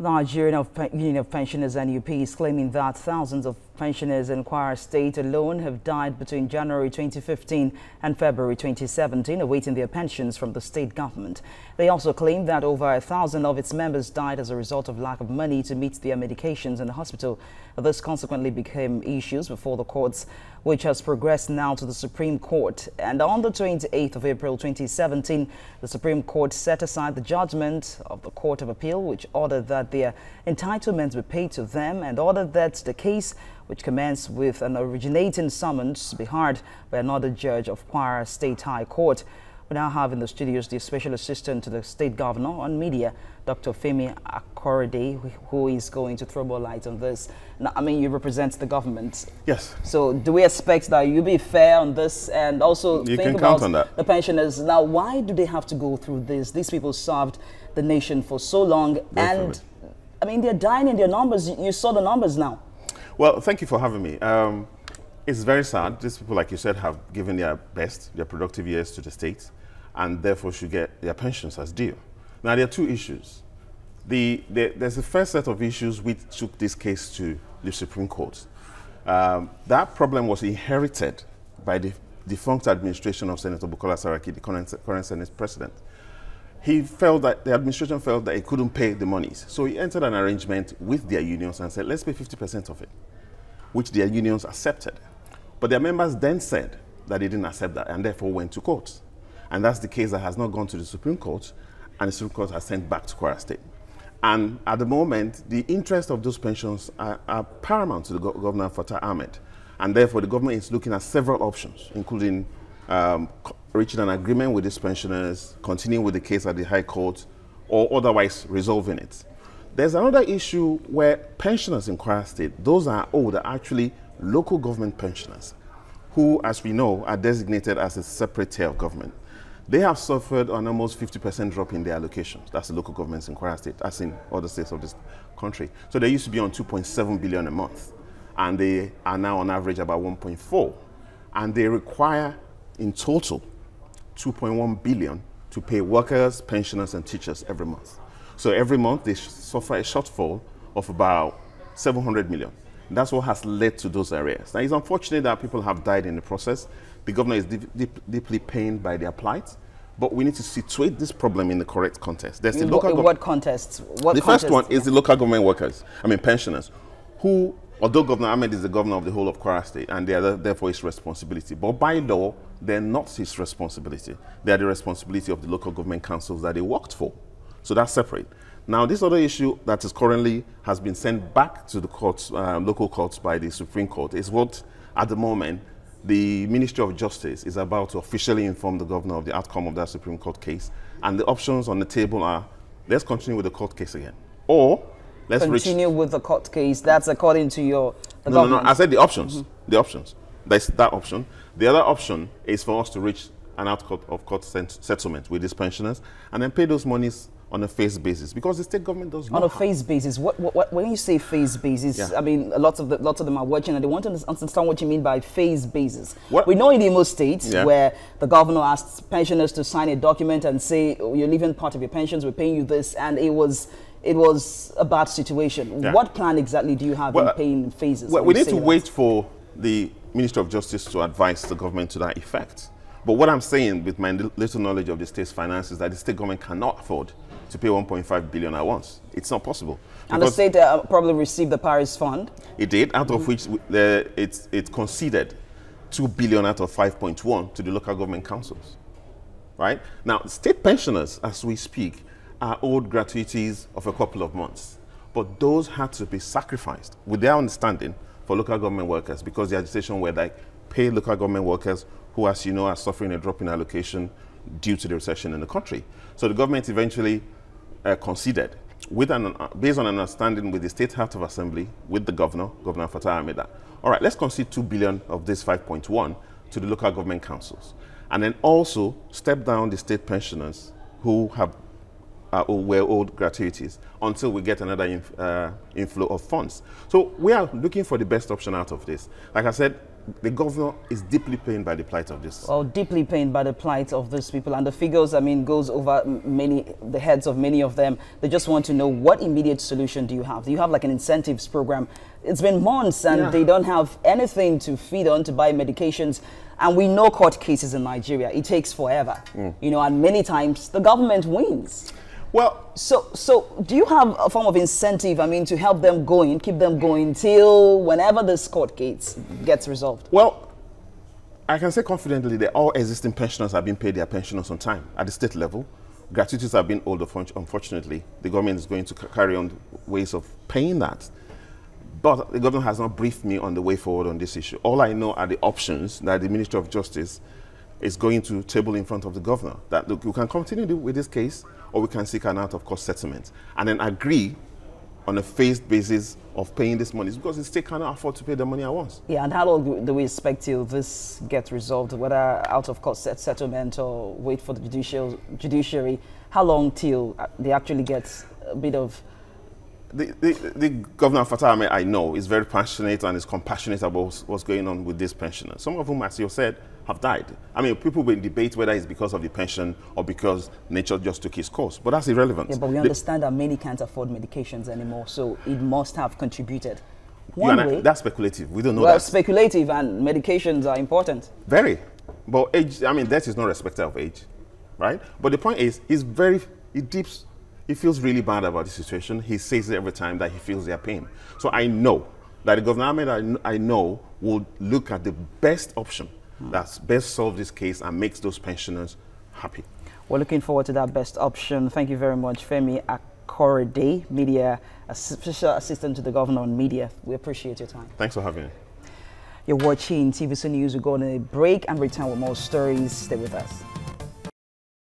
Nigerian Union of Pensioners NUP is claiming that thousands of pensioners in Kwara State alone have died between January 2015 and February 2017, awaiting their pensions from the state government. They also claim that over 1,000 of its members died as a result of lack of money to meet their medications in the hospital. This consequently became issues before the courts, which has progressed now to the Supreme Court. And on the 28th of April 2017, the Supreme Court set aside the judgment of the Court of Appeal, which ordered that their entitlements be paid to them and ordered that the case, which commenced with an originating summons, be heard by another judge of Kwara State High Court. We now have in the studios the Special Assistant to the State Governor on Media, Dr. Femi Akrede, who is going to throw more light on this. Now, I mean, you represent the government. Yes. So do we expect that you be fair on this and also you think can count on about that. the pensioners? Now, why do they have to go through this? These people served the nation for so long. And, I mean, they're dying in their numbers. You saw the numbers now. Well, thank you for having me. It's very sad. These people, like you said, have given their best, their productive years to the state, and therefore should get their pensions as due. Now, there are two issues. There's the first set of issues which took this case to the Supreme Court. That problem was inherited by the defunct administration of Senator Bukola Saraki, the current Senate president. He felt that the administration felt that he couldn't pay the monies. So he entered an arrangement with their unions and said, let's pay 50% of it, which their unions accepted. But their members then said that they didn't accept that and therefore went to court. And that's the case that has not gone to the Supreme Court, and the Supreme Court has sent back to Kwara State. And at the moment, the interest of those pensions are paramount to the Governor Fatah Ahmed. And therefore, the government is looking at several options, including reaching an agreement with these pensioners, continuing with the case at the High Court, or otherwise resolving it. There's another issue where pensioners in Kwara State, those are old, are actually local government pensioners, who, as we know, are designated as a separate tier of government. They have suffered an almost 50% drop in their allocations. That's the local governments in Kwara State, as in other states of this country. So they used to be on 2.7 billion a month, and they are now on average about 1.4. And they require, in total, 2.1 billion to pay workers, pensioners, and teachers every month. So every month they suffer a shortfall of about 700 million. That's what has led to those areas. Now, it's unfortunate that people have died in the process. The governor is deeply pained by their plight, but we need to situate this problem in the correct context. There's the local what context? The first one is the local government workers, pensioners, who, although Governor Ahmed is the governor of the whole of Kwara State, and they are therefore his responsibility, but by law, they're not his responsibility. They are the responsibility of the local government councils that they worked for. So that's separate. Now, this other issue that is currently has been sent back to the courts, local courts by the Supreme Court, is what, at the moment, the Ministry of Justice is about to officially inform the governor of the outcome of that Supreme Court case. And the options on the table are, let's continue with the court case again. Or, let's continue with the court case. That's according to your No, I said the options. The options. That's that option. The other option is for us to reach an outcome of court settlement with these pensioners and then pay those monies on a phase basis, because the state government does not. On a phase basis, when you say phase basis, yeah. I mean, lots of them are watching and they want to understand what you mean by phase basis. We know in Imo State, yeah, where the governor asked pensioners to sign a document and say, oh, you're leaving part of your pensions, we're paying you this, and it was a bad situation. Yeah. What plan exactly do you have in paying phases? Well, we need to wait for the Minister of Justice to advise the government to that effect. But what I'm saying with my little knowledge of the state's finances is that the state government cannot afford to pay 1.5 billion at once. It's not possible. And the state probably received the Paris Fund. It did, out of which it conceded 2 billion out of 5.1 to the local government councils. Right? Now, state pensioners, as we speak, are owed gratuities of a couple of months. But those had to be sacrificed, with their understanding, for local government workers, because the agitation were like, pay local government workers who, as you know, are suffering a drop in allocation due to the recession in the country. So the government eventually conceded, based on an understanding with the State House of Assembly, with the Governor Fatah Ahmed, all right, let's concede 2 billion of this 5.1 to the local government councils. And then also step down the state pensioners who were owed gratuities until we get another inflow of funds. So we are looking for the best option out of this. Like I said, the governor is deeply pained by the plight of this. Well, deeply pained by the plight of these people, and the figures, I mean, goes over the heads of many of them. They just want to know, what immediate solution do you have? Do you have like an incentives program? It's been months and they don't have anything to feed on to buy medications. And we know court cases in Nigeria, it takes forever, you know, and many times the government wins. Well, so do you have a form of incentive, I mean, to help them going, keep them going till whenever this court case gets resolved? Well, I can say confidently that all existing pensioners have been paid their pensions on time at the state level. Gratuities have been old, unfortunately. The government is going to carry on ways of paying that. But the government has not briefed me on the way forward on this issue. All I know are the options that the Ministry of Justice is going to table in front of the governor. That, look, we can continue with this case, or we can seek an out-of-court settlement, and then agree on a phased basis of paying this money, because the state cannot afford to pay the money at once. Yeah, and how long do we expect till this gets resolved, whether out-of-court settlement or wait for the judiciary? How long till they actually get a bit of... The Governor Fattah, I know, is very passionate and is compassionate about what's going on with these pensioners. Some of whom, as you said, have died. I mean, people will debate whether it's because of the pension or because nature just took its course, but that's irrelevant. Yeah, but we understand that many can't afford medications anymore, so it must have contributed. One way, that's speculative. We don't know that. Well, speculative, and medications are important. Very. But age, I mean, death is no respecter of age, right? But the point is, he feels really bad about the situation. He says it every time that he feels their pain. So I know that the governor, I know, will look at the best option that's best solve this case and makes those pensioners happy. We're looking forward to that best option. Thank you very much, Femi Akrede, Media Special Assistant to the Governor on Media. We appreciate your time. Thanks for having me. You're watching TVC News. We're going on a break and return with more stories. Stay with us.